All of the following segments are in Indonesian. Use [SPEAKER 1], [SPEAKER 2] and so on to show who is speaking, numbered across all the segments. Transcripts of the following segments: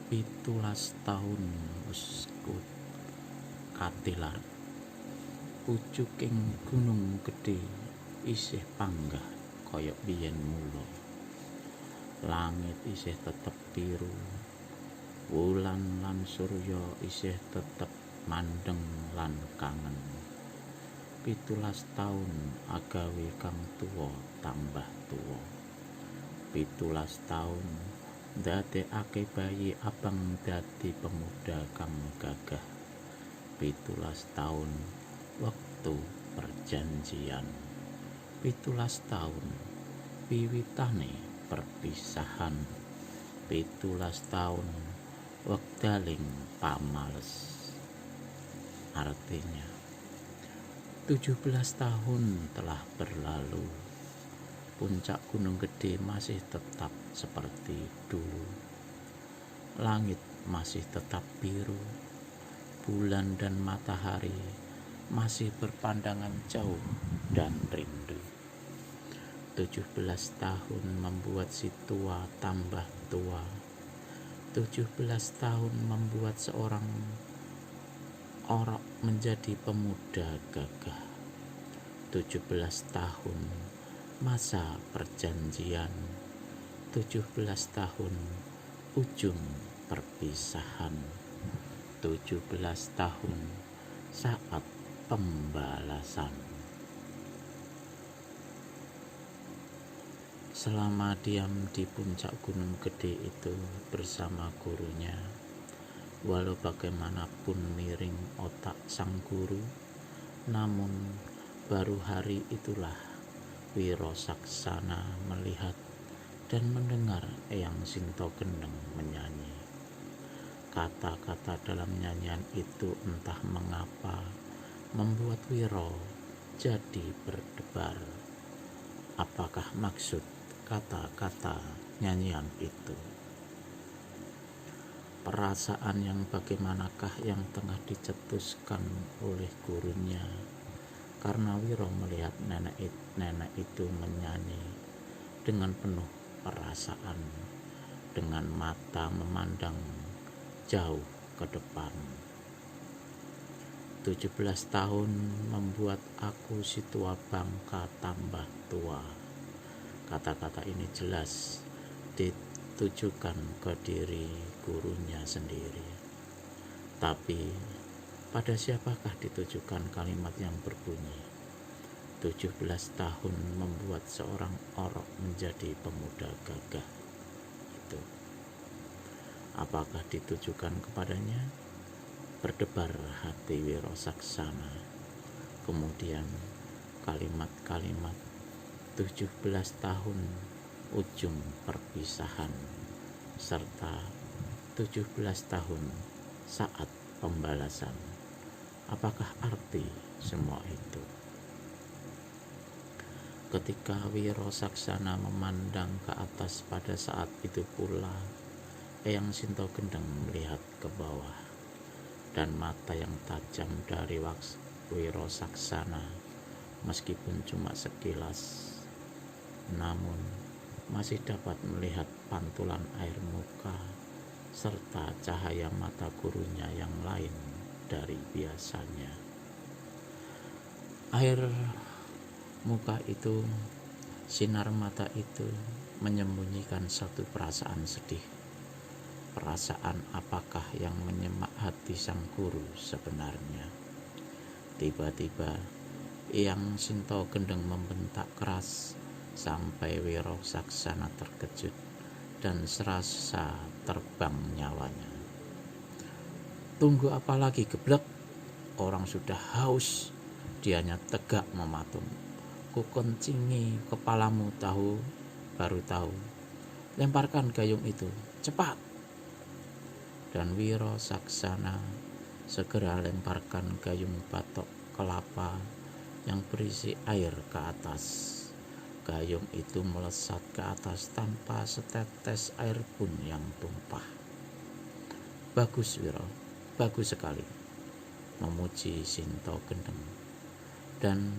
[SPEAKER 1] 17 taun wis katilar. Pucuking gunung gedhe isih panggah kaya biyen mula. Langit isih tetep biru, wulan lan surya isih tetep mandeng lan kangen. 17 taun agawe kang tuwa tambah tuwa. 17 taun ndadekake bayi abang dadi pemuda kang gagah. 17 taun wektu perjanjian. 17 taun wiwitane perpisahan. 17 taun wekdaling pamales. Artinya 17 tahun telah berlalu. Puncak Gunung Gede masih tetap seperti dulu. Langit masih tetap biru. Bulan dan matahari masih berpandangan jauh dan rindu. 17 tahun membuat si tua tambah tua. 17 tahun membuat seorang orang menjadi pemuda gagah. 17 tahun masa perjanjian. 17 tahun ujung perpisahan. 17 tahun saat pembalasan. Selama diam di puncak Gunung Gede itu bersama gurunya, walau bagaimanapun miring otak sang guru, namun baru hari itulah Wiro Saksana melihat dan mendengar Eyang Sinto Gendeng menyanyi. Kata-kata dalam nyanyian itu entah mengapa membuat Wiro jadi berdebar. Apakah maksud kata-kata nyanyian itu? Perasaan yang bagaimanakah yang tengah dicetuskan oleh gurunya karena Wiro melihat nenek itu menyanyi dengan penuh perasaan, dengan mata memandang jauh ke depan. 17 tahun membuat aku si tua bangka tambah tua. Kata-kata ini jelas ditujukan ke diri gurunya sendiri. Tapi pada siapakah ditujukan kalimat yang berbunyi 17 tahun membuat seorang orok menjadi pemuda gagah itu? Apakah ditujukan kepadanya? Berdebar hati Wiro Saksana. Kemudian kalimat-kalimat 17 tahun ujung perpisahan serta 17 tahun saat pembalasan. Apakah arti semua itu? Ketika Wiro Saksana memandang ke atas pada saat itu pula Eyang Sinto Gendeng melihat ke bawah, dan mata yang tajam dari Wiro Saksana meskipun cuma sekilas, namun masih dapat melihat pantulan air muka serta cahaya mata gurunya yang lain dari biasanya. Air muka itu, sinar mata itu menyembunyikan satu perasaan sedih. Perasaan apakah yang menyemak hati sang guru sebenarnya? Tiba-tiba Eyang Sinto Gendeng membentak keras sampai Wiro Saksana terkejut dan serasa terbang nyawanya. Tunggu apa lagi, geblek? Orang sudah haus, dianya tegak mematung. Kukencingi kepalamu baru tahu. Lemparkan gayung itu, cepat! Dan Wiro Saksana segera lemparkan gayung batok kelapa yang berisi air ke atas. Gayung itu melesat ke atas tanpa setetes air pun yang tumpah. Bagus Wiro, bagus sekali, memuji Sinto Gendeng. Dan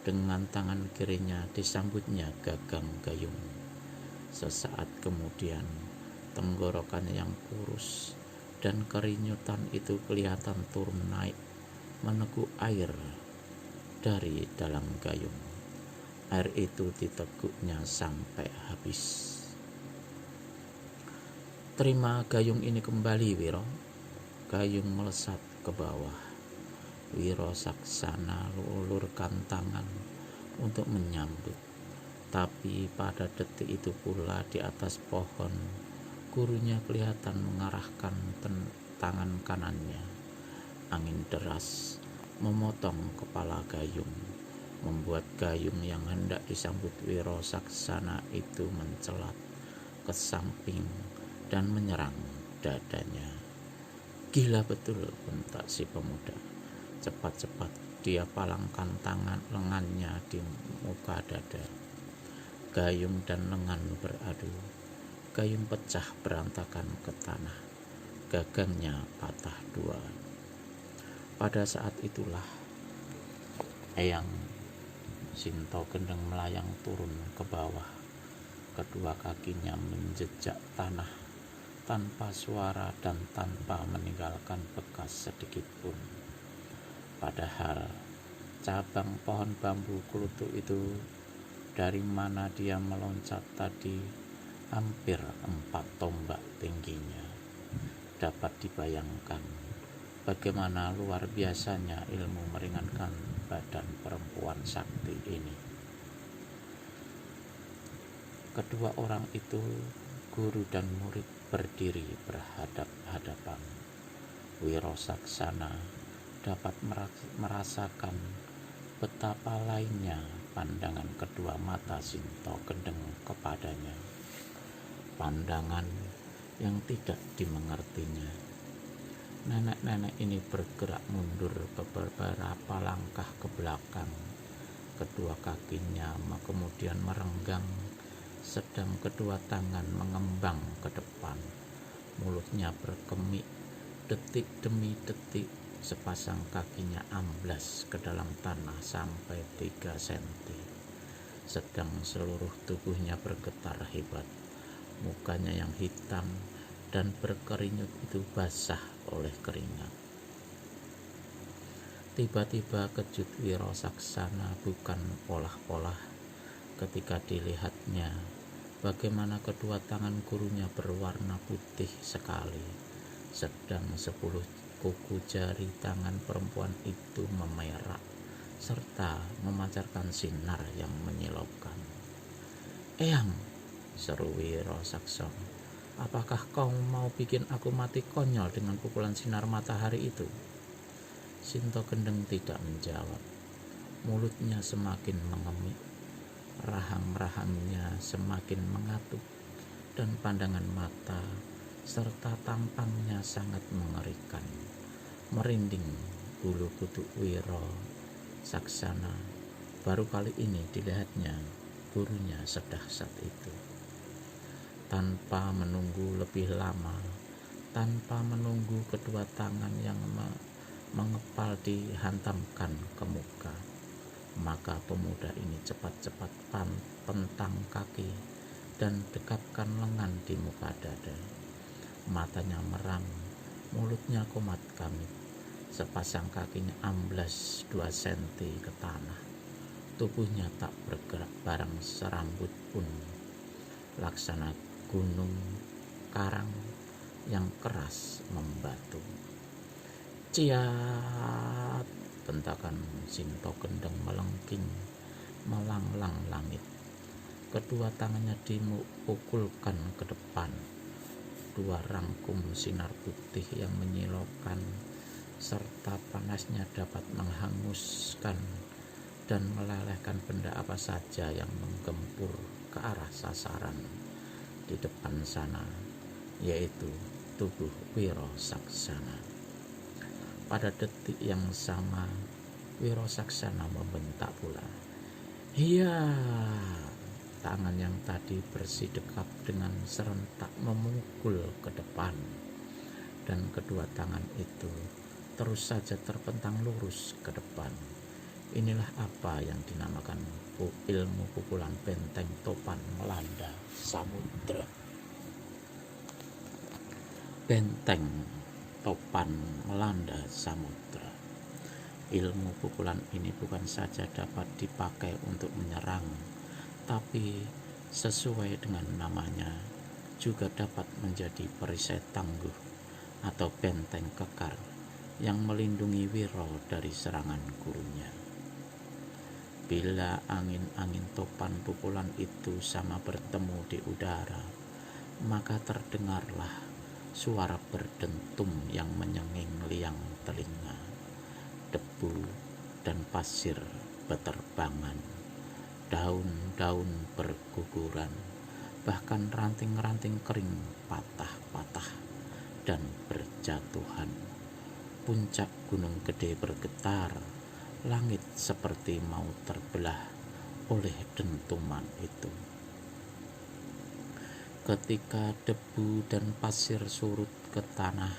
[SPEAKER 1] dengan tangan kirinya disambutnya gagang gayung. Sesaat kemudian tenggorokannya yang kurus dan kerinyutan itu kelihatan turun naik meneguk air dari dalam gayung. Air itu diteguknya sampai habis. Terima gayung ini kembali, Wiro. Gayung melesat ke bawah. Wiro Saksana ulurkan tangan untuk menyambut. Tapi pada detik itu pula di atas pohon, gurunya kelihatan mengarahkan tangan kanannya. Angin deras memotong kepala gayung, membuat gayung yang hendak disambut Wiro Saksana itu mencelat ke samping dan menyerang dadanya. Gila betul, bentak si pemuda. Cepat-cepat dia palangkan tangan lengannya di muka dada. Gayung dan lengan beradu. Gayung pecah berantakan ke tanah. Gagangnya patah dua. Pada saat itulah Eyang Sinto Gendeng melayang turun ke bawah. Kedua kakinya menjejak tanah tanpa suara dan tanpa meninggalkan bekas sedikit pun. Padahal cabang pohon bambu kelutuk itu dari mana dia meloncat tadi hampir 4 tombak tingginya. Dapat dibayangkan bagaimana luar biasanya ilmu meringankan badan perempuan sakti ini. Kedua orang itu, guru dan murid, berdiri berhadap-hadapan. Wiro Saksana dapat merasakan betapa lainnya pandangan kedua mata Sinto Gendeng kepadanya. Pandangan yang tidak dimengertinya. Nenek-nenek ini bergerak mundur beberapa langkah ke belakang. Kedua kakinya kemudian merenggang, sedang kedua tangan mengembang ke depan. Mulutnya berkemik. Detik demi detik sepasang kakinya amblas ke dalam tanah sampai 3 cm. Sedang seluruh tubuhnya bergetar hebat. Mukanya yang hitam dan berkerinyut itu basah oleh keringat. Tiba-tiba kejut Wiro Saksana bukan olah-olah ketika dilihatnya bagaimana kedua tangan gurunya berwarna putih sekali, sedang 10 kuku jari tangan perempuan itu memerah serta memancarkan sinar yang menyilaukan. "Eyang," seru Wiro Saksana, "apakah kau mau bikin aku mati konyol dengan pukulan sinar matahari itu?" Sinto Gendeng tidak menjawab. Mulutnya semakin mengemik, rahang-rahangnya semakin mengatup, dan pandangan mata serta tampangnya sangat mengerikan. Merinding bulu kuduk Wiro Saksana. Baru kali ini dilihatnya gurunya sedahsyat itu. Tanpa menunggu lebih lama, tanpa menunggu kedua tangan yang mengepal dihantamkan ke muka, maka pemuda ini cepat-cepat pentang kaki dan dekapkan lengan di muka dada. Matanya meram, mulutnya kumat kamit, sepasang kakinya amblas 2 cm ke tanah. Tubuhnya tak bergerak barang serambut pun, laksana gunung karang yang keras membatu. "Ciat!" bentakan Sinto Gendeng melengking melanglang langit. Kedua tangannya dipukulkan ke depan. 2 rangkum sinar putih yang menyilaukan serta panasnya dapat menghanguskan dan melelehkan benda apa saja yang menggempur ke arah sasaran di depan sana, yaitu tubuh Wiro Saksana. Pada detik yang sama, Wiro Saksana membentak pula. "Hiya!" Tangan yang tadi bersidekap dengan serentak memukul ke depan, dan kedua tangan itu terus saja terpentang lurus ke depan. Inilah apa yang dinamakan ilmu pukulan benteng topan melanda samudra. benteng topan melanda samudra. Ilmu pukulan ini bukan saja dapat dipakai untuk menyerang, tapi sesuai dengan namanya juga dapat menjadi perisai tangguh atau benteng kekar yang melindungi Wiro dari serangan gurunya. Bila angin-angin topan pukulan itu sama bertemu di udara, maka terdengarlah suara berdentum yang menyenging liang telinga. Debu dan pasir beterbangan, daun-daun berguguran, bahkan ranting-ranting kering patah-patah dan berjatuhan. Puncak gunung gede bergetar, langit seperti mau terbelah oleh dentuman itu. Ketika debu dan pasir surut ke tanah,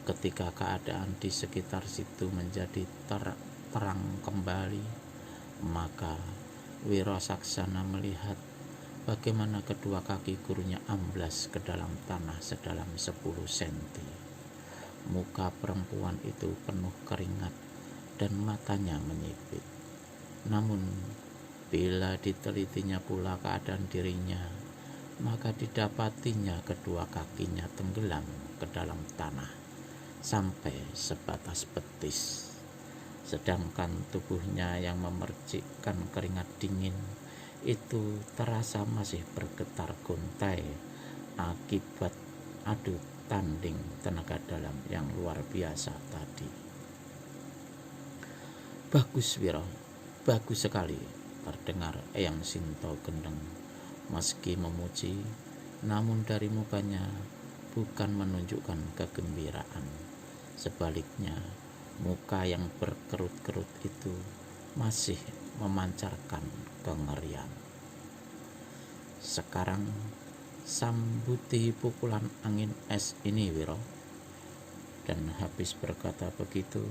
[SPEAKER 1] ketika keadaan di sekitar situ menjadi terang kembali, maka Wiro Saksana melihat bagaimana kedua kaki gurunya amblas ke dalam tanah sedalam 10 senti. Muka perempuan itu penuh keringat dan matanya menyipit. Namun bila ditelitinya pula keadaan dirinya, maka didapatinya kedua kakinya tenggelam ke dalam tanah sampai sebatas betis, sedangkan tubuhnya yang memercikkan keringat dingin itu terasa masih bergetar gontai akibat adu tanding tenaga dalam yang luar biasa tadi. Bagus Wiro, bagus sekali, terdengar Eyang Sinto Gendeng meski memuji, namun dari mukanya bukan menunjukkan kegembiraan. Sebaliknya, muka yang berkerut-kerut itu masih memancarkan kengerian. Sekarang sambuti pukulan angin es ini Wiro. Dan habis berkata begitu,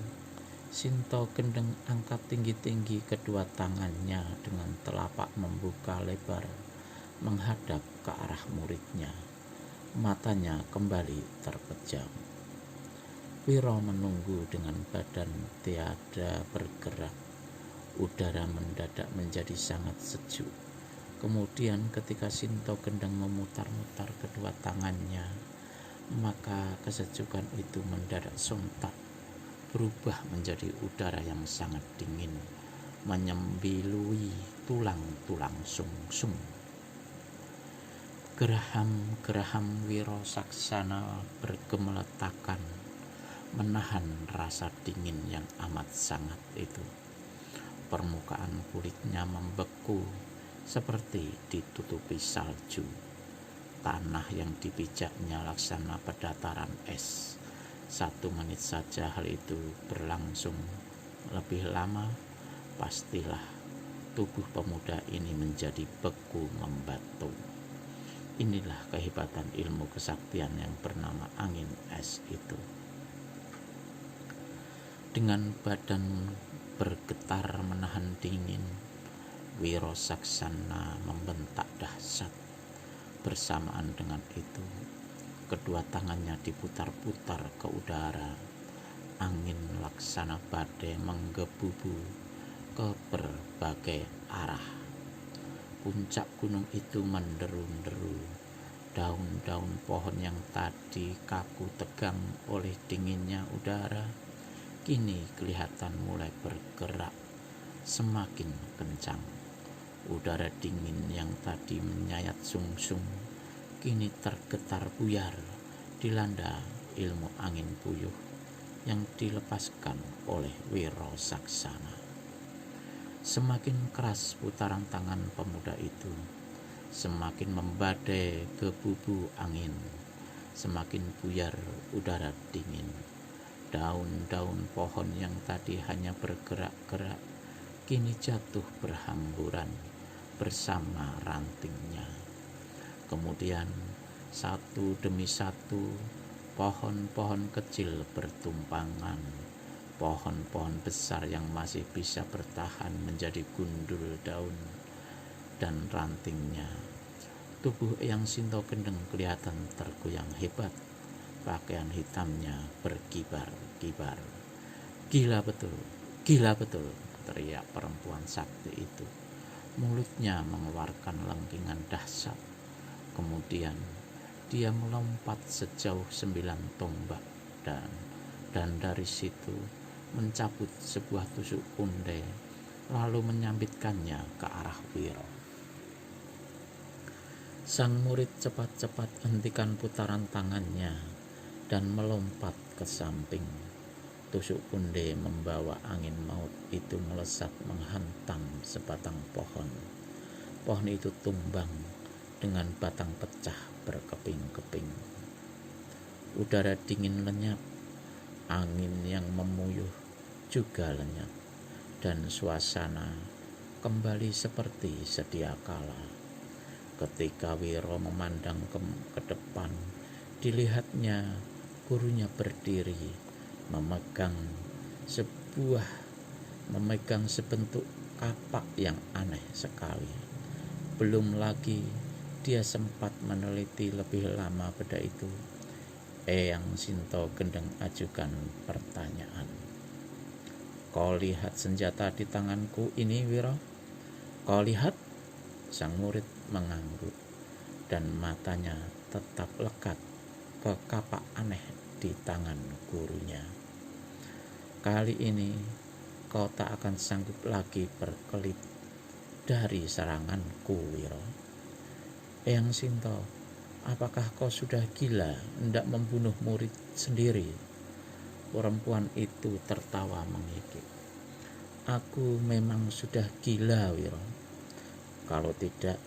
[SPEAKER 1] Sinto Gendeng angkat tinggi-tinggi kedua tangannya dengan telapak membuka lebar menghadap ke arah muridnya. Matanya kembali terpejam. Wiro menunggu dengan badan tiada bergerak. Udara mendadak menjadi sangat sejuk. Kemudian ketika Sinto Gendeng memutar-mutar kedua tangannya, maka kesejukan itu mendadak sontak berubah menjadi udara yang sangat dingin, menyembilui tulang-tulang sungsung. Geraham-geraham Wiro Saksana bergemeletakan, menahan rasa dingin yang amat sangat itu. Permukaan kulitnya membeku seperti ditutupi salju. Tanah yang dipijaknya laksana pedataran es. 1 menit saja hal itu berlangsung. Lebih lama, pastilah tubuh pemuda ini menjadi beku membatu. Inilah kehebatan ilmu kesaktian yang bernama angin es itu. Dengan badan bergetar menahan dingin, Wiro Saksana membentak dahsyat. Bersamaan dengan itu, kedua tangannya diputar-putar ke udara. Angin laksana badai menggebu-gebu ke berbagai arah. Puncak gunung itu menderu-deru. Daun-daun pohon yang tadi kaku tegang oleh dinginnya udara, kini kelihatan mulai bergerak semakin kencang. Udara dingin yang tadi menyayat sungsung kini tergetar buyar dilanda ilmu angin puyuh yang dilepaskan oleh Wiro Saksana. Semakin keras putaran tangan pemuda itu, semakin membadai gebubu angin, semakin buyar udara dingin. Daun-daun pohon yang tadi hanya bergerak-gerak kini jatuh berhamburan bersama rantingnya. Kemudian satu demi satu pohon-pohon kecil bertumpangan. Pohon-pohon besar yang masih bisa bertahan menjadi gundul daun dan rantingnya. Tubuh Eyang Sinto Gendeng kelihatan tergoyang hebat pakaian hitamnya berkibar-kibar. Gila betul, gila betul, teriak perempuan sakti itu. Mulutnya mengeluarkan lengkingan dahsyat. Kemudian dia melompat sejauh 9 tombak dan dari situ mencabut sebuah tusuk punde, lalu menyambitkannya ke arah Wiro. Sang murid cepat-cepat hentikan putaran tangannya dan melompat ke samping. Tusuk punde membawa angin maut itu melesat menghantam sebatang pohon. Pohon itu tumbang dengan batang pecah berkeping-keping. Udara dingin lenyap, angin yang memuyuh juga lenyap, dan suasana kembali seperti sedia kala. Ketika Wiro memandang ke depan, dilihatnya gurunya berdiri memegang sebentuk kapak yang aneh sekali. Belum lagi dia sempat meneliti lebih lama benda itu. Eyang Sinto Gendeng ajukan pertanyaan. Kau lihat senjata di tanganku ini, Wiro? Kau lihat? Sang murid mengangguk dan matanya tetap lekat ke kapak aneh di tangan gurunya. Kali ini kau tak akan sanggup lagi berkelit dari seranganku, Wiro. Eyang Sinto, apakah kau sudah gila hendak membunuh murid sendiri? Perempuan itu tertawa menghikik. Aku memang sudah gila, Wiro. Kalau tidak,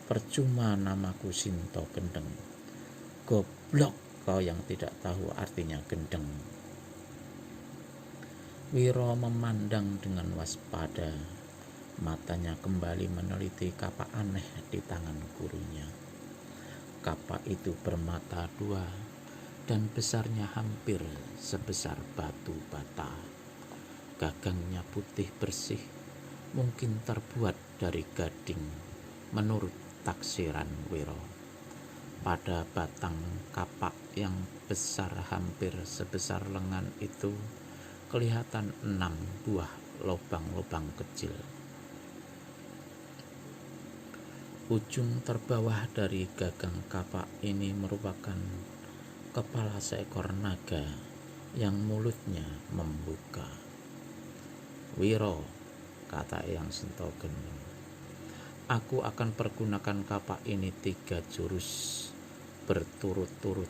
[SPEAKER 1] percuma namaku Sinto Gendeng. Goblok kau yang tidak tahu artinya gendeng. Wiro memandang dengan waspada. Matanya kembali meneliti kapak aneh di tangan gurunya. Kapak itu bermata dua dan besarnya hampir sebesar batu bata. Gagangnya putih bersih, mungkin terbuat dari gading menurut taksiran Wiro. Pada batang kapak yang besar hampir sebesar lengan itu kelihatan 6 buah lubang-lubang kecil. Ujung terbawah dari gagang kapak ini merupakan kepala seekor naga yang mulutnya membuka. Wiro, kata Eyang Sinto Gendeng, aku akan pergunakan kapak ini 3 jurus berturut-turut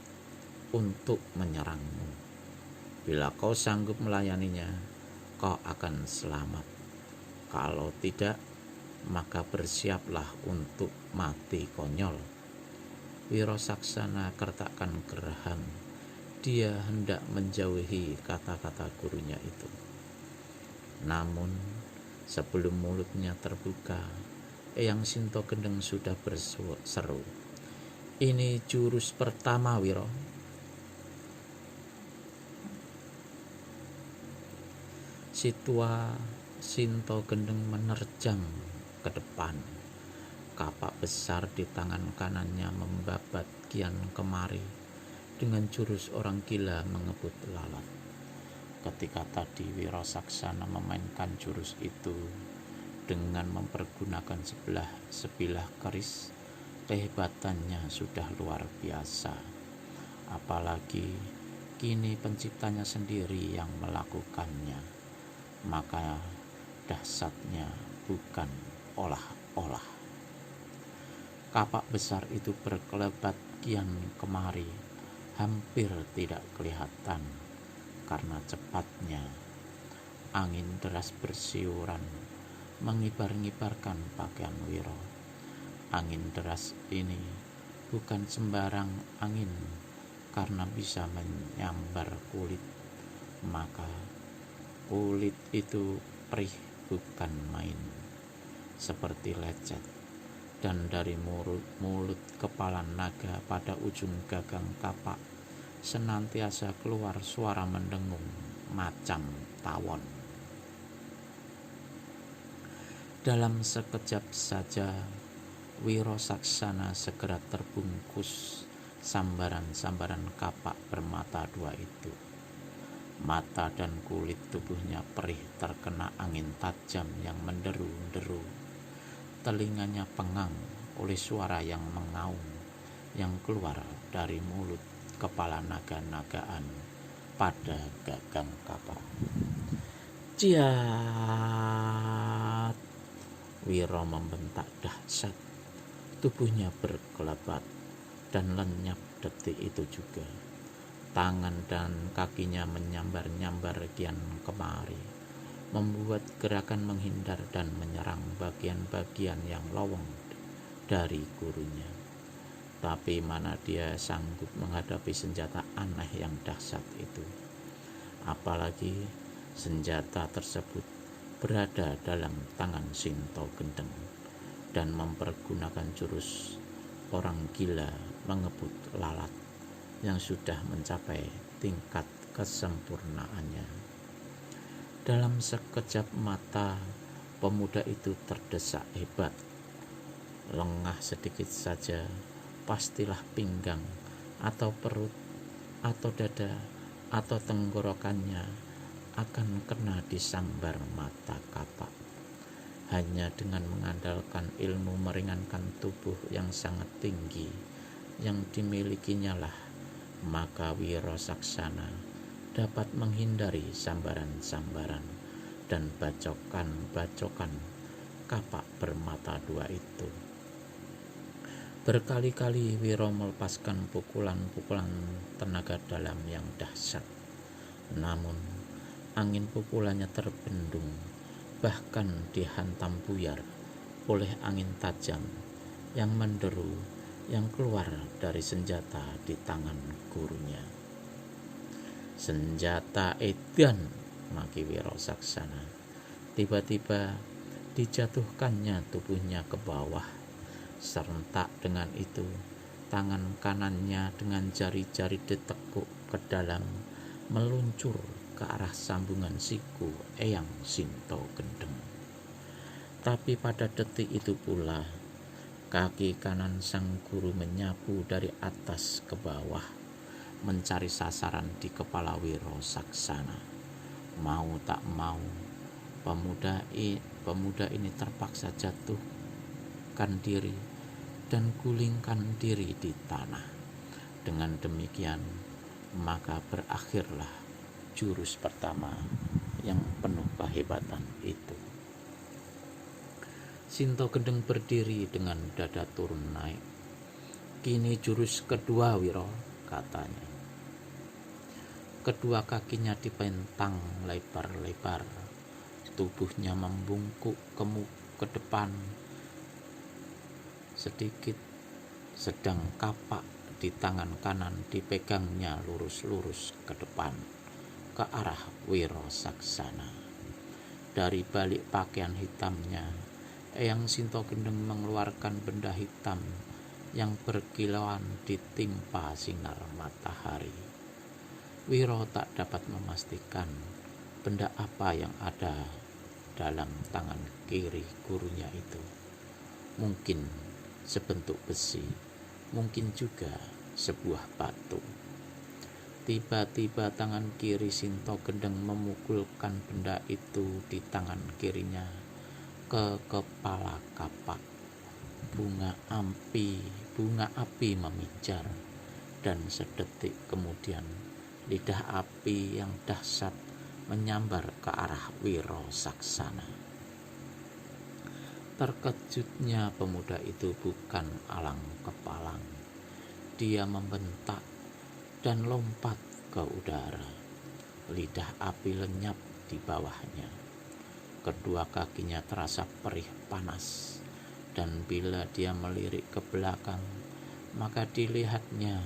[SPEAKER 1] untuk menyerangmu. Bila kau sanggup melayaninya, kau akan selamat. Kalau tidak, maka bersiaplah untuk mati konyol. Wiro Saksana kertakkan geraham. Dia hendak menjauhi kata-kata gurunya itu. Namun, sebelum mulutnya terbuka, Eyang Sinto Gendeng sudah berseru. Ini jurus pertama, Wiro. Si tua Sinto Gendeng menerjang ke depan. Kapak besar di tangan kanannya membabat kian kemari dengan jurus orang gila mengebut lalat. Ketika tadi Wiro Saksana memainkan jurus itu dengan mempergunakan sebilah keris, kehebatannya sudah luar biasa. Apalagi kini penciptanya sendiri yang melakukannya, maka dahsyatnya bukan olah-olah. Kapak besar itu berkelebat kian kemari, hampir tidak kelihatan karena cepatnya. Angin deras bersiuran mengibar-ngibarkan pakaian Wiro. Angin deras ini bukan sembarang angin karena bisa menyambar kulit, maka kulit itu perih bukan main, seperti lecet, dan dari mulut kepala naga pada ujung gagang kapak senantiasa keluar suara mendengung macam tawon. Dalam sekejap saja Wiro Saksana segera terbungkus sambaran-sambaran kapak bermata dua itu. Mata dan kulit tubuhnya perih terkena angin tajam yang menderu-deru. Telinganya pengang oleh suara yang mengaum yang keluar dari mulut kepala naga-nagaan pada gagang kapal. Ciat! Wiro membentak dahsyat. Tubuhnya berkelebat dan lenyap detik itu juga. Tangan dan kakinya menyambar-nyambar kian kemari, membuat gerakan menghindar dan menyerang bagian-bagian yang lowong dari gurunya. Tapi mana dia sanggup menghadapi senjata aneh yang dahsyat itu. Apalagi senjata tersebut berada dalam tangan Sinto Gendeng dan mempergunakan jurus orang gila mengebut lalat yang sudah mencapai tingkat kesempurnaannya. Dalam sekejap mata, pemuda itu terdesak hebat. Lengah sedikit saja, pastilah pinggang atau perut atau dada atau tenggorokannya akan kena disambar mata kapak. Hanya dengan mengandalkan ilmu meringankan tubuh yang sangat tinggi yang dimilikinya lah, maka Wiro Saksana dapat menghindari sambaran-sambaran dan bacokan-bacokan kapak bermata dua itu. Berkali-kali Wiro melepaskan pukulan-pukulan tenaga dalam yang dahsyat. Namun angin pukulannya terbendung, bahkan dihantam buyar oleh angin tajam yang menderu yang keluar dari senjata di tangan gurunya. Senjata edan, maki Wiro Saksana. Tiba-tiba dijatuhkannya tubuhnya ke bawah. Serentak dengan itu, tangan kanannya dengan jari-jari ditekuk ke dalam, meluncur ke arah sambungan siku Eyang Sinto Gendeng. Tapi pada detik itu pula, kaki kanan sang guru menyapu dari atas ke bawah, mencari sasaran di kepala Wiro Saksana. Mau tak mau, pemuda ini terpaksa jatuhkan diri dan gulingkan diri di tanah. Dengan demikian, maka berakhirlah jurus pertama yang penuh kehebatan itu. Sinto Gendeng berdiri dengan dada turun naik. Kini jurus kedua Wiro, katanya. Kedua kakinya dipentang lebar-lebar. Tubuhnya membungkuk ke depan sedikit, sedang kapak di tangan kanan dipegangnya lurus-lurus ke depan, ke arah Wiro Saksana. Dari balik pakaian hitamnya, Eyang Sinto Gendeng mengeluarkan benda hitam yang berkilauan ditimpa sinar matahari. Wiro tak dapat memastikan benda apa yang ada dalam tangan kiri gurunya itu. Mungkin sebentuk besi, mungkin juga sebuah batu. Tiba-tiba tangan kiri Sinto Gendeng memukulkan benda itu di tangan kirinya ke kepala kapak. Bunga api memijar, dan sedetik kemudian lidah api yang dahsyat menyambar ke arah Wiro Saksana. Terkejutnya pemuda itu bukan alang kepalang. Dia membentak dan lompat ke udara. Lidah api lenyap di bawahnya. Kedua kakinya terasa perih panas, dan bila dia melirik ke belakang, maka dilihatnya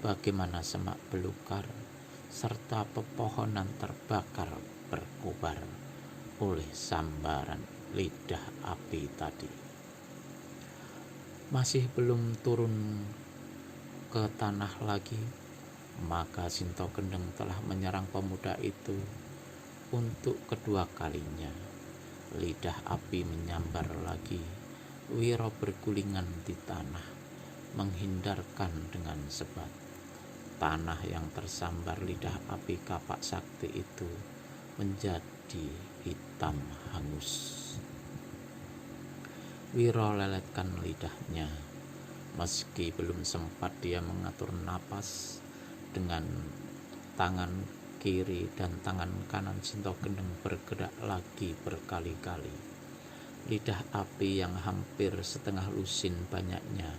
[SPEAKER 1] bagaimana semak belukar serta pepohonan terbakar berkobar oleh sambaran lidah api tadi. Masih belum turun ke tanah lagi, maka Sinto Gendeng telah menyerang pemuda itu untuk kedua kalinya. Lidah api menyambar lagi. Wiro bergulingan di tanah, menghindarkan dengan sebat. Tanah yang tersambar lidah api kapak sakti itu menjadi hitam hangus. Wiro leletkan lidahnya. Meski belum sempat dia mengatur napas, dengan tangan kiri dan tangan kanan Sinto Gendeng bergerak lagi berkali-kali. Lidah api yang hampir setengah lusin banyaknya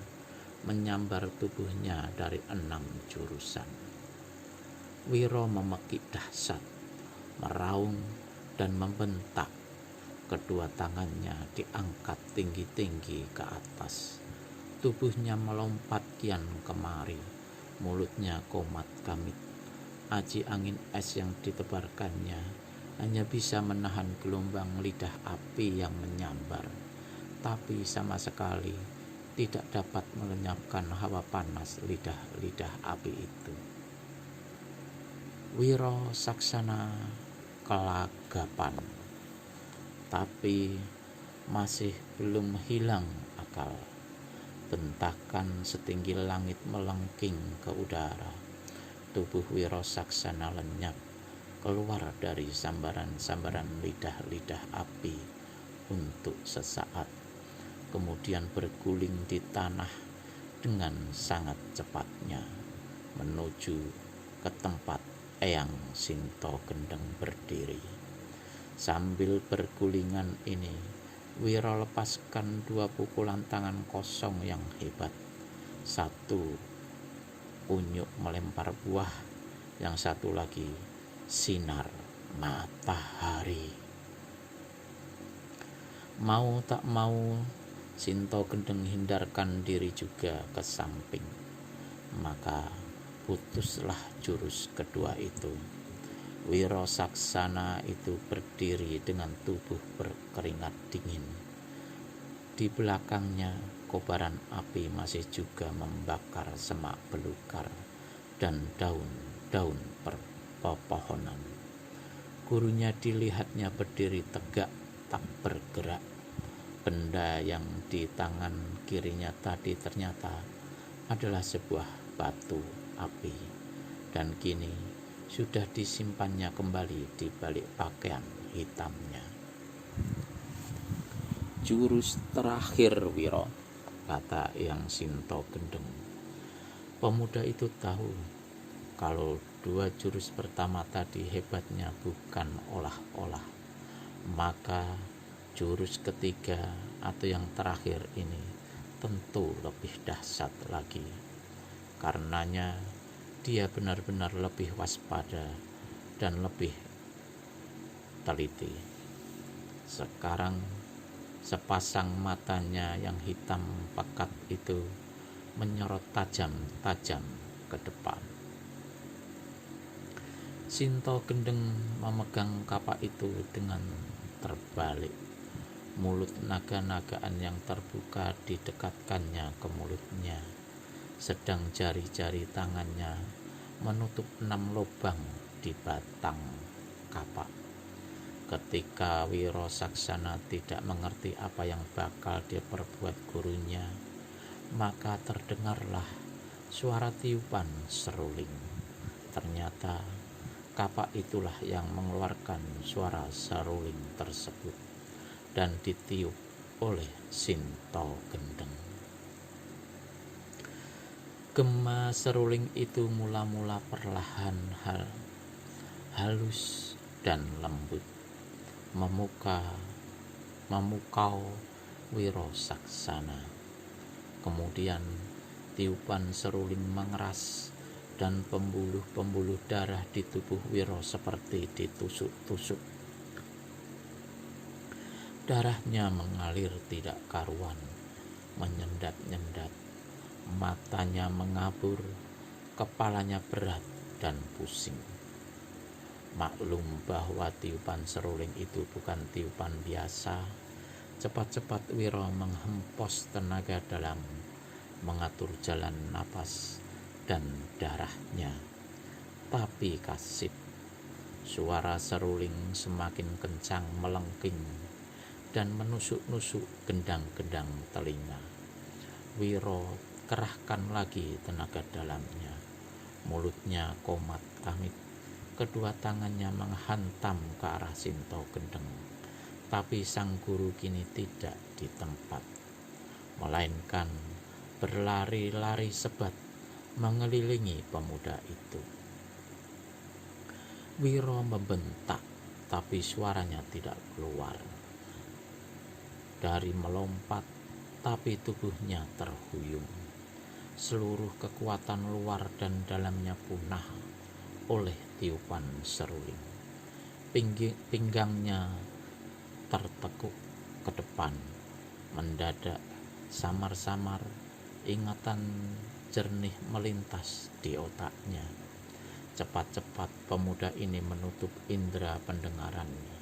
[SPEAKER 1] menyambar tubuhnya dari 6 jurusan. Wiro memekik dahsyat, meraung dan membentak. Kedua tangannya diangkat tinggi-tinggi ke atas. Tubuhnya melompat kian kemari, mulutnya komat kamit. Aji angin es yang ditebarkannya hanya bisa menahan gelombang lidah api yang menyambar, tapi sama sekali tidak dapat melenyapkan hawa panas lidah-lidah api itu. Wiro Saksana kelagapan, tapi masih belum hilang akal. Bentakan setinggi langit melengking ke udara. Tubuh Wiro Saksana lenyap keluar dari sambaran-sambaran lidah-lidah api untuk sesaat, kemudian berguling di tanah dengan sangat cepatnya menuju ke tempat Eyang Sinto Gendeng berdiri. Sambil bergulingan ini, Wiro lepaskan 2 pukulan tangan kosong yang hebat. Satu unyuk melempar buah, yang satu lagi sinar matahari. Mau tak mau, Sinto Gendeng hindarkan diri juga ke samping. Maka putuslah jurus kedua itu. Wiro Saksana itu berdiri dengan tubuh berkeringat dingin. Di belakangnya kobaran api masih juga membakar semak belukar dan daun-daun pepohonan. Gurunya dilihatnya berdiri tegak tak bergerak. Benda yang di tangan kirinya tadi ternyata adalah sebuah batu api, dan kini sudah disimpannya kembali di balik pakaian hitamnya. Jurus terakhir Wiro, kata Eyang Sinto Gendeng. Pemuda itu tahu kalau 2 jurus pertama tadi hebatnya bukan olah-olah, maka jurus ketiga atau yang terakhir ini tentu lebih dahsyat lagi. Karenanya dia benar-benar lebih waspada dan lebih teliti. Sekarang sepasang matanya yang hitam pekat itu menyorot tajam-tajam ke depan. Sinto Gendeng memegang kapak itu dengan terbalik. Mulut naga-nagaan yang terbuka didekatkannya ke mulutnya, sedang jari-jari tangannya menutup 6 lubang di batang kapak. Ketika Wiro Saksana tidak mengerti apa yang bakal dia perbuat gurunya, maka terdengarlah suara tiupan seruling. Ternyata kapak itulah yang mengeluarkan suara seruling tersebut dan ditiup oleh Sinto Gendeng. Gema seruling itu mula-mula perlahan halus dan lembut, memukau Wiro Saksana. Kemudian tiupan seruling mengeras dan pembuluh-pembuluh darah di tubuh Wiro seperti ditusuk-tusuk. Darahnya mengalir tidak karuan, menyendat-nyendat. Matanya mengabur, kepalanya berat dan pusing. Maklum bahwa tiupan seruling itu bukan tiupan biasa. Cepat-cepat Wiro menghempos tenaga dalam, mengatur jalan napas dan darahnya. Tapi kasip, suara seruling semakin kencang melengking dan menusuk-nusuk gendang-gendang telinga. Wiro kerahkan lagi tenaga dalamnya. Mulutnya komat kamit, kedua tangannya menghantam ke arah Sinto Gendeng. Tapi sang guru kini tidak di tempat, melainkan berlari-lari sebat mengelilingi pemuda itu. Wiro membentak, tapi suaranya tidak keluar. Dari melompat, tapi tubuhnya terhuyung. Seluruh kekuatan luar dan dalamnya punah oleh tiupan seruling. Pinggangnya tertekuk ke depan. Mendadak samar-samar ingatan jernih melintas di otaknya. Cepat-cepat pemuda ini menutup indera pendengarannya.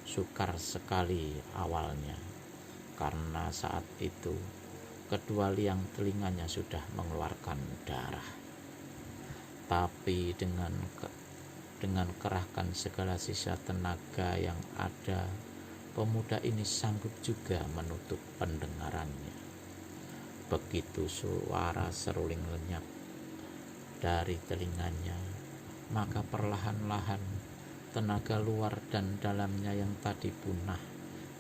[SPEAKER 1] Sukar sekali awalnya, karena saat itu kedua liang telinganya sudah mengeluarkan darah. Tapi dengan kerahkan segala sisa tenaga yang ada, pemuda ini sanggup juga menutup pendengarannya. Begitu suara seruling lenyap dari telinganya, maka perlahan-lahan tenaga luar dan dalamnya yang tadi punah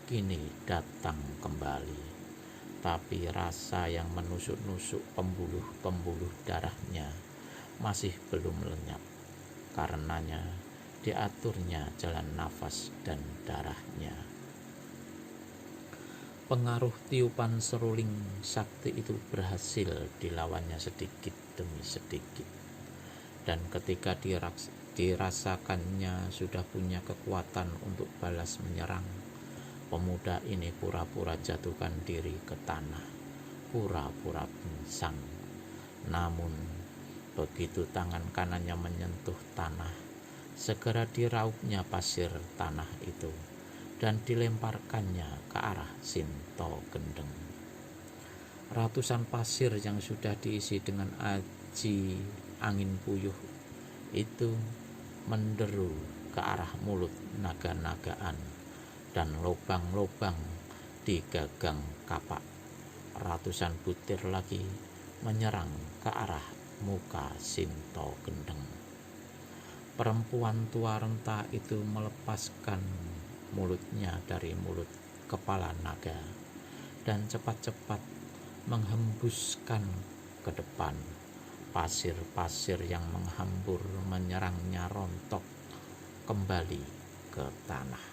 [SPEAKER 1] kini datang kembali. Tapi rasa yang menusuk-nusuk pembuluh-pembuluh darahnya masih belum lenyap. Karenanya diaturnya jalan nafas dan darahnya. Pengaruh tiupan seruling sakti itu berhasil dilawannya sedikit demi sedikit. Dan ketika dirasakannya sudah punya kekuatan untuk balas menyerang, pemuda ini pura-pura jatuhkan diri ke tanah, pura-pura pingsan. Namun begitu tangan kanannya menyentuh tanah, segera diraupnya pasir tanah itu dan dilemparkannya ke arah Sinto Gendeng. Ratusan pasir yang sudah diisi dengan aji angin puyuh itu menderu ke arah mulut naga-nagaan dan lubang-lubang di gagang kapak. Ratusan butir lagi menyerang ke arah muka Sinto Gendeng. Perempuan tua renta itu melepaskan mulutnya dari mulut kepala naga dan cepat-cepat menghembuskan ke depan. Pasir-pasir yang menghambur menyerangnya rontok kembali ke tanah.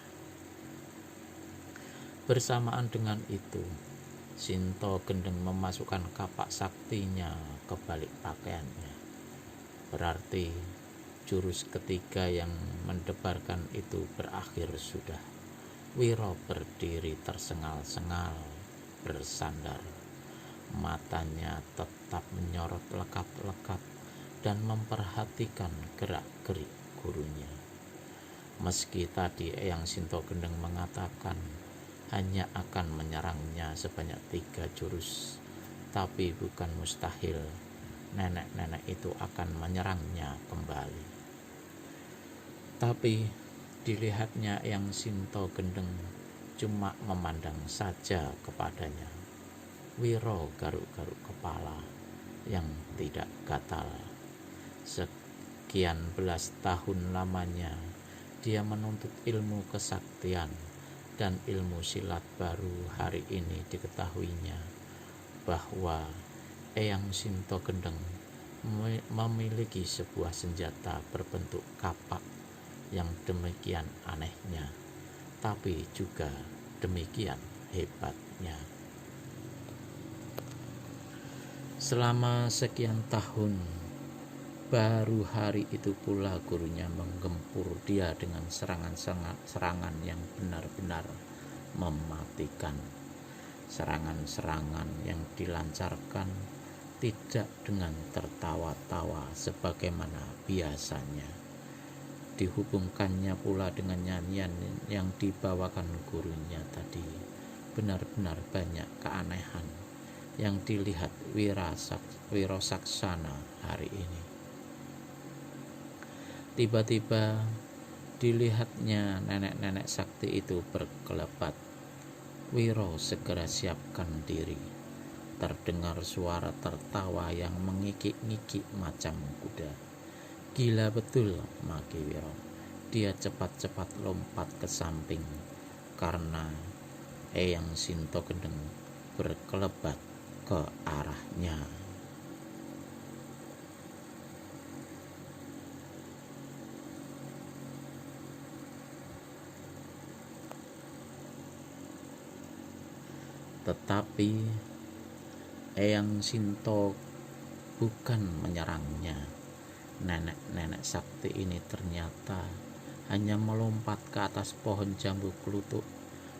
[SPEAKER 1] Bersamaan dengan itu, Sinto Gendeng memasukkan kapak saktinya ke balik pakaiannya. Berarti jurus ketiga yang mendebarkan itu berakhir sudah. Wiro berdiri tersengal-sengal, bersandar. Matanya tetap menyorot lekat-lekat dan memperhatikan gerak-gerik gurunya. Meski tadi Eyang Sinto Gendeng mengatakan hanya akan menyerangnya sebanyak 3 jurus, tapi bukan mustahil nenek-nenek itu akan menyerangnya kembali. Tapi dilihatnya Eyang Sinto Gendeng cuma memandang saja kepadanya. Wiro garuk-garuk kepala yang tidak gatal. Sekian belas tahun lamanya dia menuntut ilmu kesaktian dan ilmu silat, baru hari ini diketahuinya bahwa Eyang Sinto Gendeng memiliki sebuah senjata berbentuk kapak yang demikian anehnya, tapi juga demikian hebatnya. Selama sekian tahun, baru hari itu pula gurunya menggempur dia dengan serangan yang benar-benar mematikan. Serangan-serangan yang dilancarkan tidak dengan tertawa-tawa sebagaimana biasanya. Dihubungkannya pula dengan nyanyian yang dibawakan gurunya tadi. Benar-benar banyak keanehan yang dilihat Wiro Saksana hari ini. Tiba-tiba dilihatnya nenek-nenek sakti itu berkelebat. Wiro segera siapkan diri. terdengar suara tertawa yang mengikik-ngikik macam kuda. Gila betul, maki Wiro. Dia cepat-cepat lompat ke samping karena Eyang Sinto Gendeng berkelebat ke arahnya. Tetapi Eyang Sinto bukan menyerangnya. Nenek-nenek sakti ini ternyata hanya melompat ke atas pohon jambu kluthuk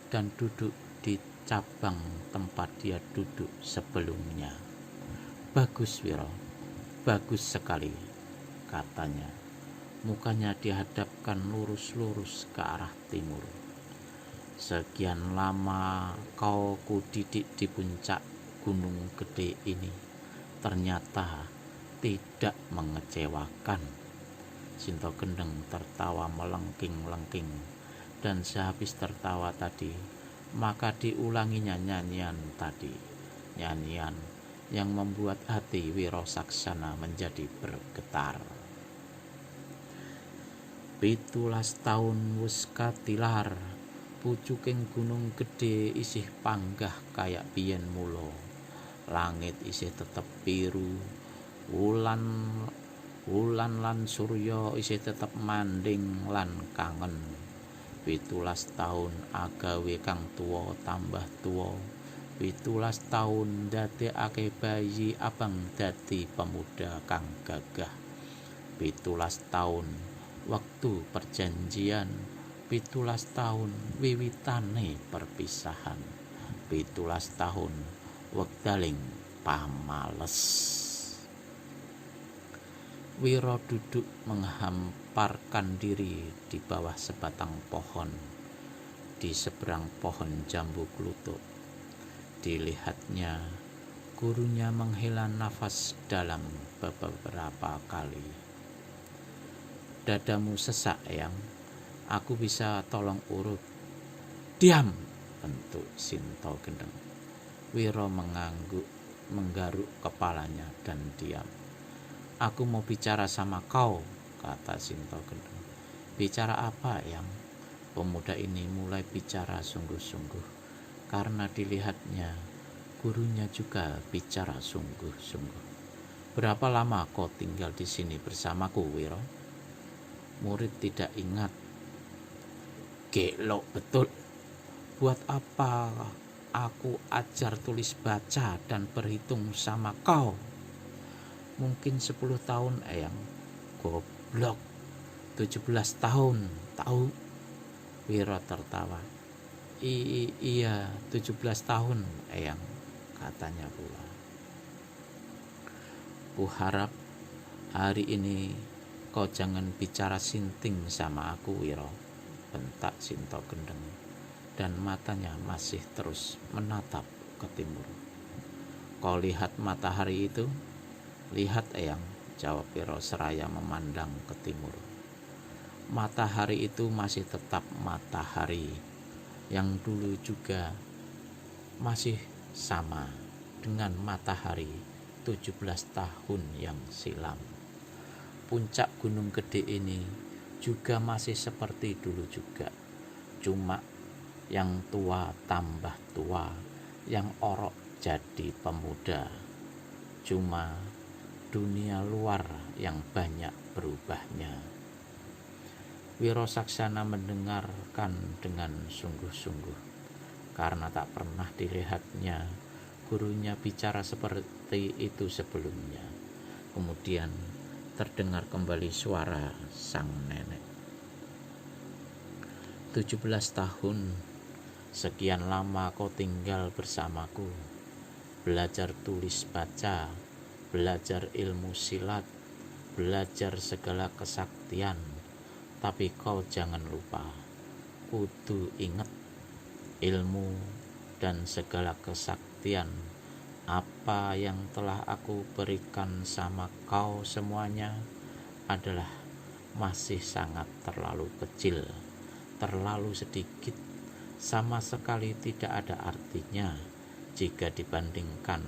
[SPEAKER 1] dan duduk di cabang tempat dia duduk sebelumnya. Bagus Wiro, bagus sekali, katanya. Mukanya dihadapkan lurus-lurus ke arah timur. Sekian lama kau kudidik di puncak gunung gede ini, ternyata tidak mengecewakan. Sinto Gendeng tertawa melengking-lengking, dan sehabis tertawa tadi, maka diulanginya nyanyian tadi, nyanyian yang membuat hati Wiro Saksana menjadi bergetar. 17 taun wis katilar, pucuking gunung gede isih panggah kayak biyen mula. Langit isih tetep biru, wulan lan surya isih tetep manding lan kangen. 17 taun agawe kang tuwa tambah tuwa. 17 taun ndadekake bayi abang dadi pemuda kang gagah. 17 taun waktu perjanjian. 17 taun wiwitane perpisahan. 17 taun wekdaling pamales. Wiro duduk menghamparkan diri di bawah sebatang pohon di seberang pohon jambu kluthuk. Dilihatnya, gurunya menghela nafas dalam beberapa kali. Dadamu sesak, Eyang. Aku bisa tolong urut. Diam, bentuk Sinto Gendeng. Wiro menggaruk kepalanya dan diam. Aku mau bicara sama kau, kata Sinto Gendeng. Bicara apa, Eyang? Pemuda ini mulai bicara sungguh-sungguh, karena dilihatnya gurunya juga bicara sungguh-sungguh. Berapa lama kau tinggal di sini bersamaku, Wiro? Murid tidak ingat. Gelok betul. Buat apa aku ajar tulis baca dan berhitung sama kau? Mungkin 10 tahun, Eyang. Goblok. 17 tahun, tahu? Wiro tertawa. Iya, 17 tahun, Eyang, katanya pula. Kuharap hari ini kau jangan bicara sinting sama aku, Wiro, bentak Sinto Gendeng, dan matanya masih terus menatap ke timur. Kau lihat matahari itu? Lihat, Eyang, jawab Wiro seraya memandang ke timur. Matahari itu masih tetap matahari, yang dulu juga masih sama dengan matahari 17 tahun yang silam. Puncak gunung gede ini juga masih seperti dulu juga, cuma yang tua tambah tua, yang orok jadi pemuda. Cuma dunia luar yang banyak berubahnya. Wiro Saksana mendengarkan dengan sungguh-sungguh, karena tak pernah dilihatnya gurunya bicara seperti itu sebelumnya. Kemudian terdengar kembali suara sang nenek. 17 tahun, sekian lama kau tinggal bersamaku, belajar tulis baca, belajar ilmu silat, belajar segala kesaktian. Tapi kau jangan lupa, kudu ingat ilmu dan segala kesaktian apa yang telah aku berikan sama kau semuanya adalah masih sangat terlalu kecil, terlalu sedikit, sama sekali tidak ada artinya jika dibandingkan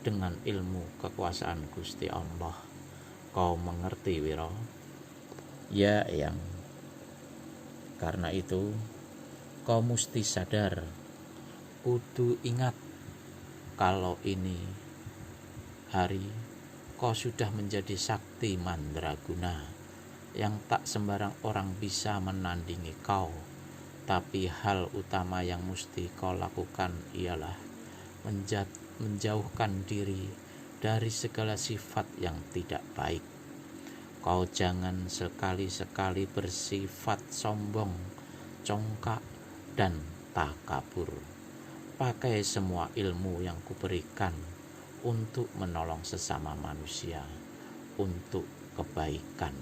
[SPEAKER 1] dengan ilmu kekuasaan Gusti Allah. Kau mengerti, Wiro?
[SPEAKER 2] Ya, Eyang.
[SPEAKER 1] Karena itu kau mesti sadar, kudu ingat kalau ini hari kau sudah menjadi sakti mandraguna yang tak sembarang orang bisa menandingi kau. Tapi hal utama yang mesti kau lakukan ialah menjauhkan diri dari segala sifat yang tidak baik. Kau jangan sekali-sekali bersifat sombong, congkak, dan takabur. Pakai semua ilmu yang kuberikan untuk menolong sesama manusia, untuk kebaikan.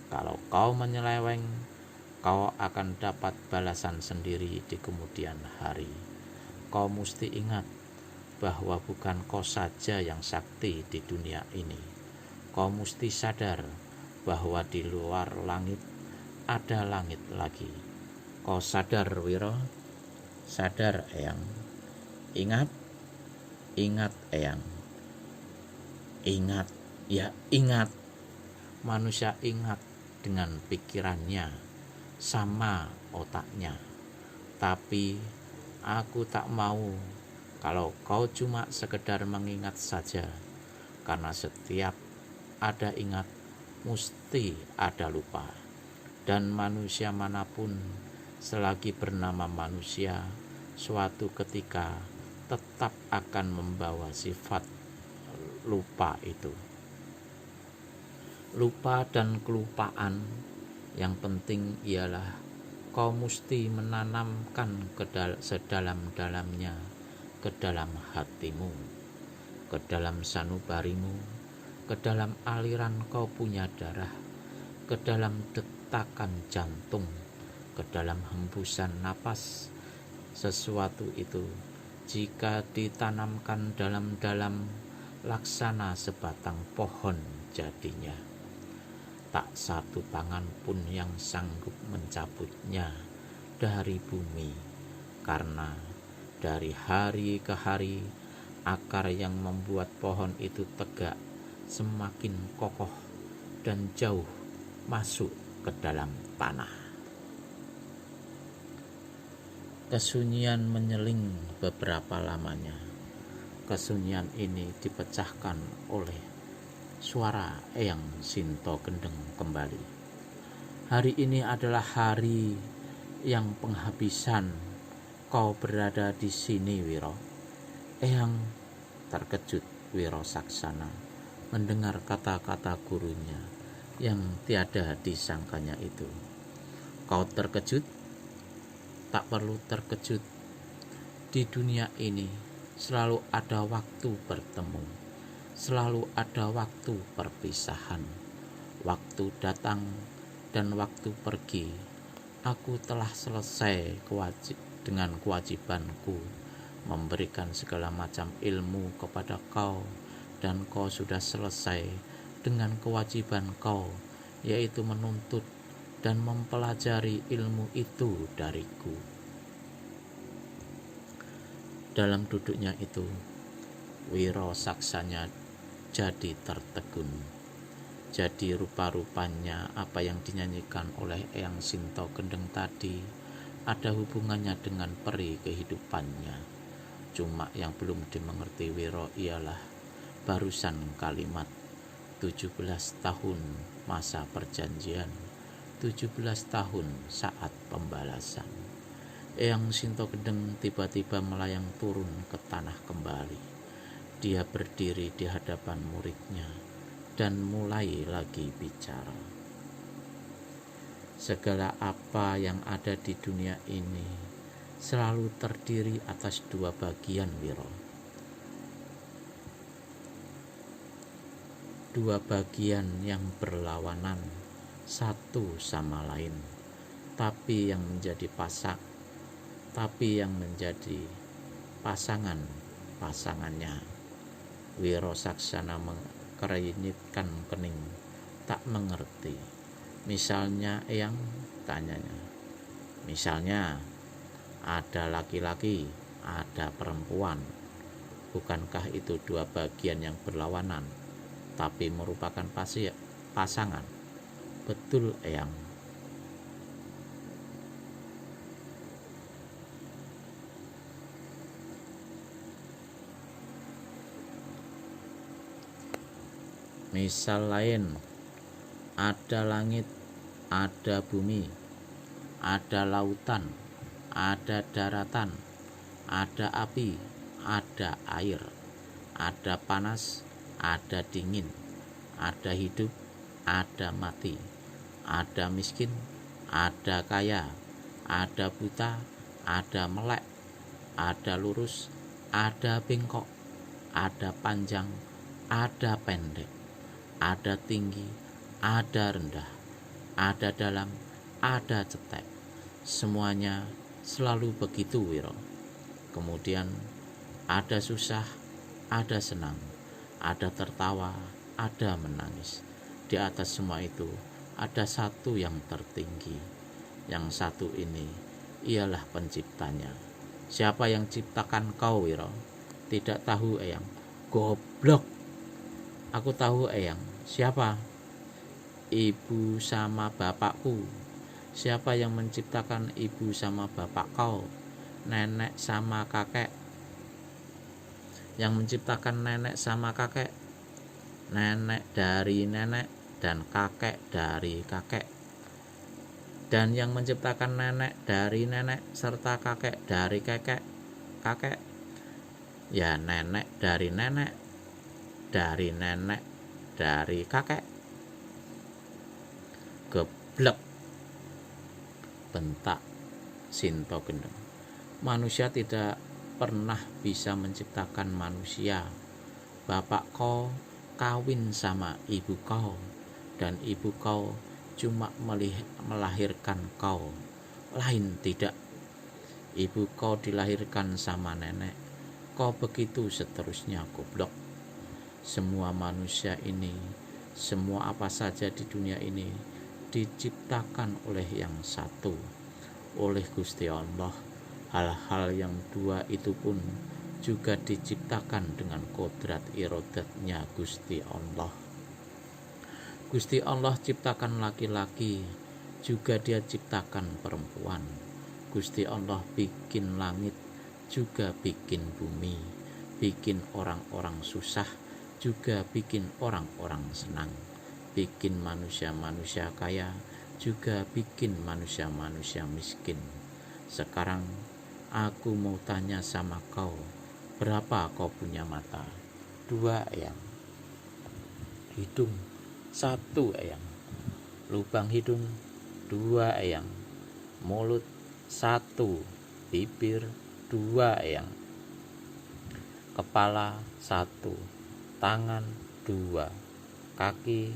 [SPEAKER 1] Kalau kau menyeleweng, kau akan dapat balasan sendiri di kemudian hari. Kau mesti ingat bahwa bukan kau saja yang sakti di dunia ini. Kau mesti sadar bahwa di luar langit ada langit lagi. Kau sadar, Wiro?
[SPEAKER 2] Sadar, Eyang. Ingat, Eyang. Ingat, ya ingat.
[SPEAKER 1] Manusia ingat dengan pikirannya, sama otaknya. Tapi aku tak mau kalau kau cuma sekedar mengingat saja, karena setiap ada ingat mesti ada lupa. Dan manusia manapun selagi bernama manusia, suatu ketika tetap akan membawa sifat lupa itu. Lupa dan kelupaan, yang penting ialah kau mesti menanamkan sedalam-dalamnya ke dalam hatimu, ke dalam sanubarimu, ke dalam aliran kau punya darah, ke dalam detakan jantung, ke dalam hembusan napas. Sesuatu itu jika ditanamkan dalam-dalam laksana sebatang pohon jadinya. Tak satu tangan pun yang sanggup mencabutnya dari bumi, karena dari hari ke hari akar yang membuat pohon itu tegak semakin kokoh dan jauh masuk ke dalam tanah. Kesunyian menyeling beberapa lamanya. Kesunyian ini dipecahkan oleh suara Eyang Sinto Gendeng kembali. Hari ini adalah hari yang penghabisan. Kau berada di sini, Wiro. Eyang terkejut Wiro Saksana mendengar kata-kata gurunya yang tiada disangkanya itu. Kau terkejut? Tak perlu terkejut. Di dunia ini selalu ada waktu bertemu, selalu ada waktu perpisahan, waktu datang dan waktu pergi. Aku telah selesai dengan kewajibanku memberikan segala macam ilmu kepada kau, dan kau sudah selesai dengan kewajiban kau, yaitu menuntut dan mempelajari ilmu itu dariku. Dalam duduknya itu, Wiro Saksanya jadi tertegun. Jadi rupa-rupanya apa yang dinyanyikan oleh Eyang Sinto Gendeng tadi ada hubungannya dengan peri kehidupannya. Cuma yang belum dimengerti Wiro ialah barusan kalimat 17 tahun masa perjanjian, 17 tahun saat pembalasan. Eyang Sinto Gendeng tiba-tiba melayang turun ke tanah kembali. Dia berdiri di hadapan muridnya dan mulai lagi bicara. Segala apa yang ada di dunia ini selalu terdiri atas dua bagian, Wiro. Dua bagian yang berlawanan satu sama lain, tapi yang menjadi pasangannya. Wiro Saksana mengeringitkan kening, tak mengerti. Misalnya, Eyang, tanyanya. Misalnya, ada laki-laki, ada perempuan. Bukankah itu dua bagian yang berlawanan, tapi merupakan pasangan? Betul, Eyang. Misal lain, ada langit, ada bumi, ada lautan, ada daratan, ada api, ada air, ada panas, ada dingin, ada hidup, ada mati, ada miskin, ada kaya, ada buta, ada melek, ada lurus, ada bengkok, ada panjang, ada pendek, ada tinggi, ada rendah, ada dalam, ada cetek. Semuanya selalu begitu, Wiro. Kemudian ada susah, ada senang, ada tertawa, ada menangis. Di atas semua itu ada satu yang tertinggi. Yang satu ini ialah penciptanya. Siapa yang ciptakan kau, Wiro? Tidak tahu, Eyang. Goblok. Aku tahu, Eyang. Siapa? Ibu sama bapakku. Siapa yang menciptakan ibu sama bapak kau? Nenek sama kakek. Yang menciptakan nenek sama kakek, nenek dari nenek dan kakek dari kakek. Dan yang menciptakan nenek dari nenek serta kakek dari kakek, ya nenek dari nenek dari kakek. Geblek, bentak Sinto Gendeng. Manusia tidak pernah bisa menciptakan manusia. Bapak kau kawin sama ibu kau, dan ibu kau cuma melahirkan kau. Lain tidak. Ibu kau dilahirkan sama nenek. Kau begitu seterusnya, goblok. Semua manusia ini, semua apa saja di dunia ini diciptakan oleh yang satu, oleh Gusti Allah. Hal-hal yang dua itu pun juga diciptakan dengan kodrat irodatnya Gusti Allah. Gusti Allah ciptakan laki-laki, juga dia ciptakan perempuan. Gusti Allah bikin langit, juga bikin bumi, bikin orang-orang susah, juga bikin orang-orang senang, bikin manusia-manusia kaya, juga bikin manusia-manusia miskin. Sekarang aku mau tanya sama kau, berapa kau punya mata? 2, Eyang. Hidung 1, Eyang. Lubang hidung 2, Eyang. Mulut 1, bibir 2, Eyang. Kepala 1, tangan 2, kaki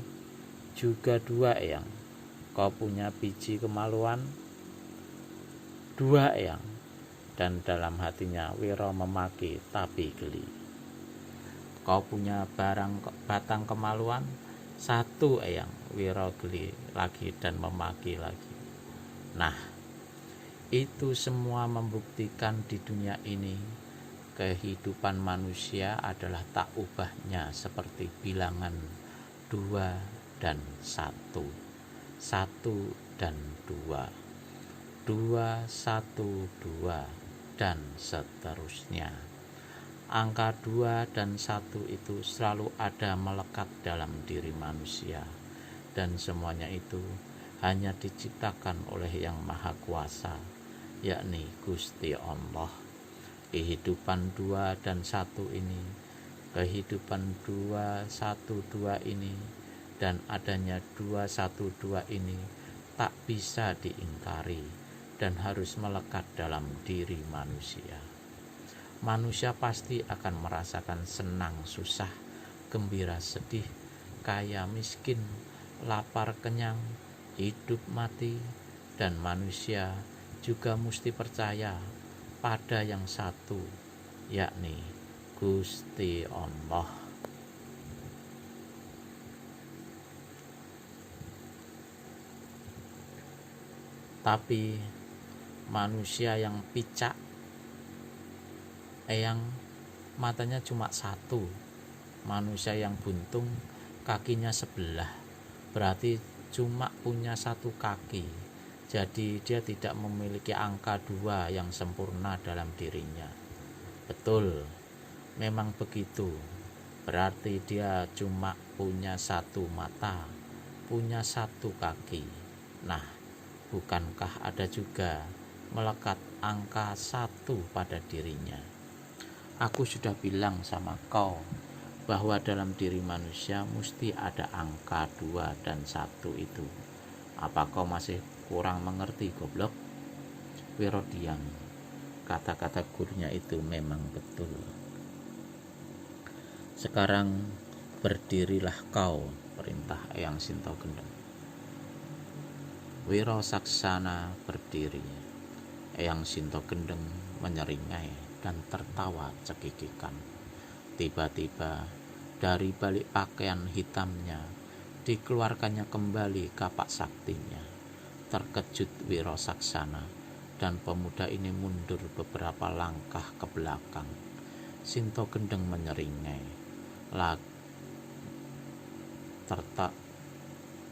[SPEAKER 1] juga 2, Eyang. Kau punya biji kemaluan 2, Eyang. Dan dalam hatinya Wiro memaki tapi geli. Kau punya batang kemaluan 1, Eyang. Wiro geli lagi dan memaki lagi. Nah, itu semua membuktikan di dunia ini kehidupan manusia adalah tak ubahnya seperti bilangan 2 dan 1, 1 dan 2, 2, 1, 2, dan seterusnya. Angka 2 dan 1 itu selalu ada melekat dalam diri manusia, dan semuanya itu hanya diciptakan oleh Yang Maha Kuasa, yakni Gusti Allah. Kehidupan 2 dan 1 ini, kehidupan 2, 1, 2 ini, dan adanya 2, 1, 2 ini tak bisa diingkari dan harus melekat dalam diri manusia. Manusia pasti akan merasakan senang, susah, gembira, sedih, kaya, miskin, lapar, kenyang, hidup, mati, dan manusia juga mesti percaya pada yang satu, yakni Gusti Allah. Tapi manusia yang picak, Eyang, matanya cuma satu. Manusia yang buntung kakinya sebelah, berarti cuma punya satu kaki. Jadi dia tidak memiliki angka 2 yang sempurna dalam dirinya. Betul, memang begitu. Berarti dia cuma punya satu mata, punya satu kaki. Nah, bukankah ada juga melekat angka 1 pada dirinya? Aku sudah bilang sama kau bahwa dalam diri manusia mesti ada angka 2 dan 1 itu. Apa kau masih kurang mengerti, goblok? Wiro diam. Kata-kata gurunya itu memang betul. Sekarang berdirilah kau, perintah Eyang Sinto Gendeng. Wiro Saksana berdiri. Eyang Sinto Gendeng menyeringai dan tertawa cekikikan. Tiba-tiba dari balik pakaian hitamnya dikeluarkannya kembali kapak saktinya. Terkejut Wiro Saksana dan pemuda ini mundur beberapa langkah ke belakang. Sinto Gendeng menyeringai.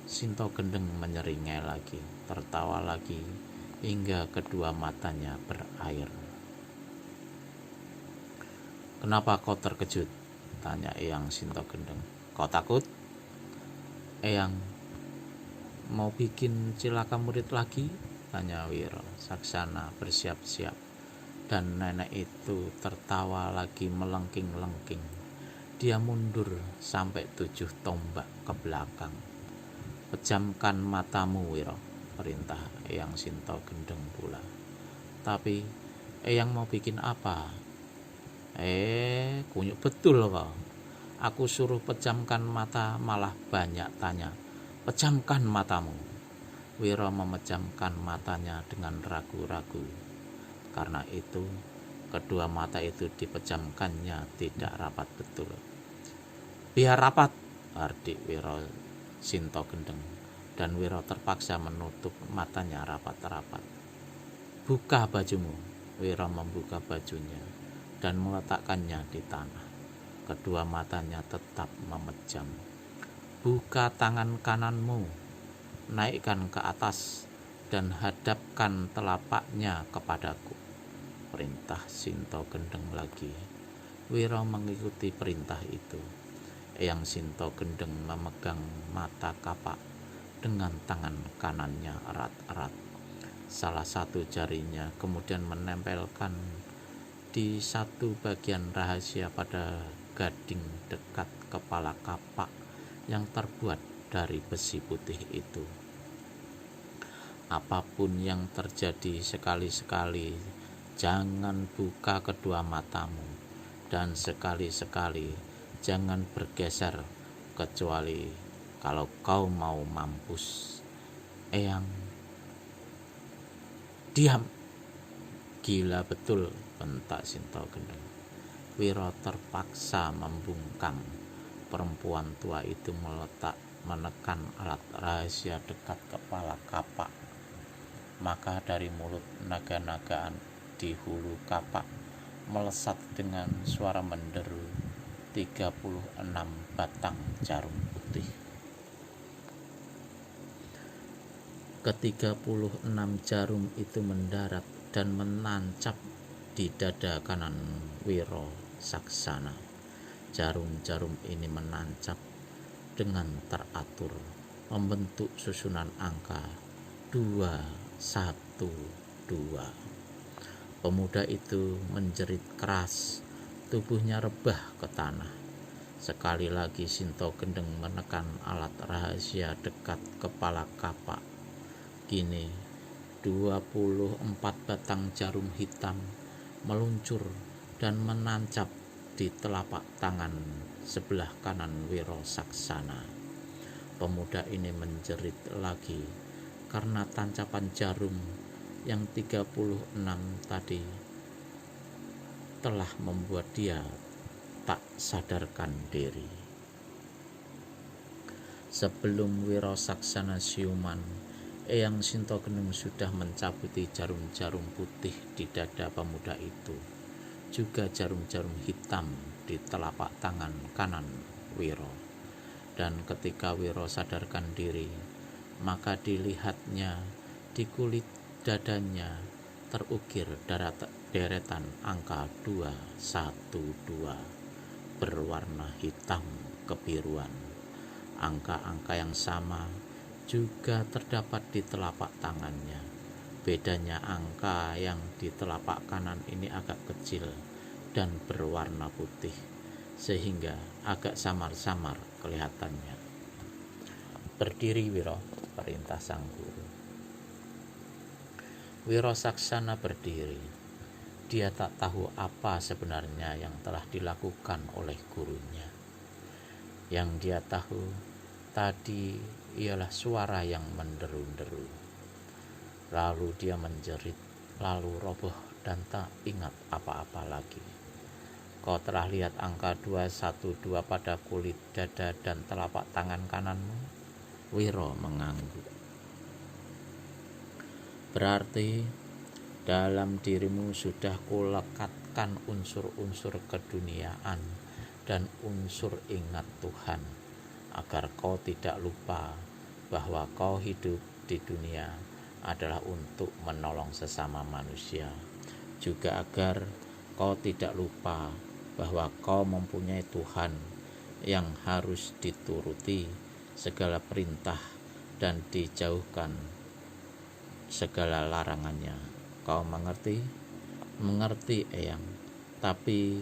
[SPEAKER 1] Sinto Gendeng menyeringai lagi, tertawa lagi hingga kedua matanya berair. Kenapa kau terkejut? Tanya Eyang Sinto Gendeng. Kau takut? Eyang mau bikin cilaka murid lagi? Tanya Wiro Saksana bersiap-siap. Dan nenek itu tertawa lagi melengking-lengking. Dia mundur sampai 7 tombak ke belakang. Pejamkan matamu, Wiro, perintah Eyang Sinto Gendeng pula. Tapi Eyang mau bikin apa? Kunyuk betul kau. Aku suruh pejamkan mata malah banyak tanya. Pejamkan matamu. Wiro memejamkan matanya dengan ragu-ragu. Karena itu, kedua mata itu dipejamkannya tidak rapat betul. Biar rapat, hardik Wiro Sinto Gendeng. Dan Wiro terpaksa menutup matanya rapat-rapat. Buka bajumu. Wiro membuka bajunya dan meletakkannya di tanah. Kedua matanya tetap memejam. Buka tangan kananmu, naikkan ke atas dan hadapkan telapaknya kepadaku, perintah Sinto Gendeng lagi. Wiro mengikuti perintah itu. Eyang Sinto Gendeng memegang mata kapak dengan tangan kanannya erat-erat. Salah satu jarinya kemudian menempelkan di satu bagian rahasia pada gading dekat kepala kapak yang terbuat dari besi putih itu. Apapun yang terjadi, sekali-sekali jangan buka kedua matamu, dan sekali-sekali jangan bergeser kecuali kalau kau mau mampus. Eyang, diam. Gila betul, bentak Sinto Gendeng. Wiro terpaksa membungkam. Perempuan tua itu menekan alat rahasia dekat kepala kapak. Maka dari mulut naga-nagaan di hulu kapak melesat dengan suara menderu 36 batang jarum putih. Ke-36 jarum itu mendarat dan menancap di dada kanan Wiro Saksana. Jarum-jarum ini menancap dengan teratur, membentuk susunan angka 2, 1, 2. Pemuda itu menjerit keras, tubuhnya rebah ke tanah. Sekali lagi Sinto Gendeng menekan alat rahasia dekat kepala kapak. Kini 24 batang jarum hitam meluncur dan menancap di telapak tangan sebelah kanan Wiro Saksana. Pemuda ini menjerit lagi karena tancapan jarum yang 36 tadi telah membuat dia tak sadarkan diri. Sebelum Wiro Saksana siuman, Eyang Sinto Gendeng sudah mencabuti jarum-jarum putih di dada pemuda itu. juga jarum-jarum hitam di telapak tangan kanan Wiro. Dan ketika Wiro sadarkan diri, maka dilihatnya di kulit dadanya terukir deretan angka 212 berwarna hitam kebiruan. Angka-angka yang sama juga terdapat di telapak tangannya. Bedanya angka yang di telapak kanan ini agak kecil dan berwarna putih, sehingga agak samar-samar kelihatannya. Berdiri Wiro, perintah sang guru. Wiro Saksana berdiri. Dia tak tahu apa sebenarnya yang telah dilakukan oleh gurunya. Yang dia tahu tadi ialah suara yang menderu-deru. Lalu dia menjerit, lalu roboh dan tak ingat apa-apa lagi. Kau telah lihat angka 212 pada kulit dada dan telapak tangan kananmu? Wiro mengangguk. Berarti dalam dirimu sudah kulekatkan unsur-unsur keduniaan dan unsur ingat Tuhan, agar kau tidak lupa bahwa kau hidup di dunia adalah untuk menolong sesama manusia. Juga agar kau tidak lupa bahwa kau mempunyai Tuhan yang harus dituruti segala perintah dan dijauhkan segala larangannya. Kau mengerti? Mengerti, Eyang. Tapi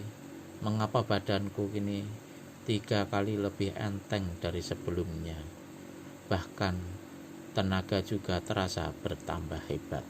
[SPEAKER 1] mengapa badanku kini 3 kali lebih enteng dari sebelumnya? Bahkan tenaga juga terasa bertambah hebat.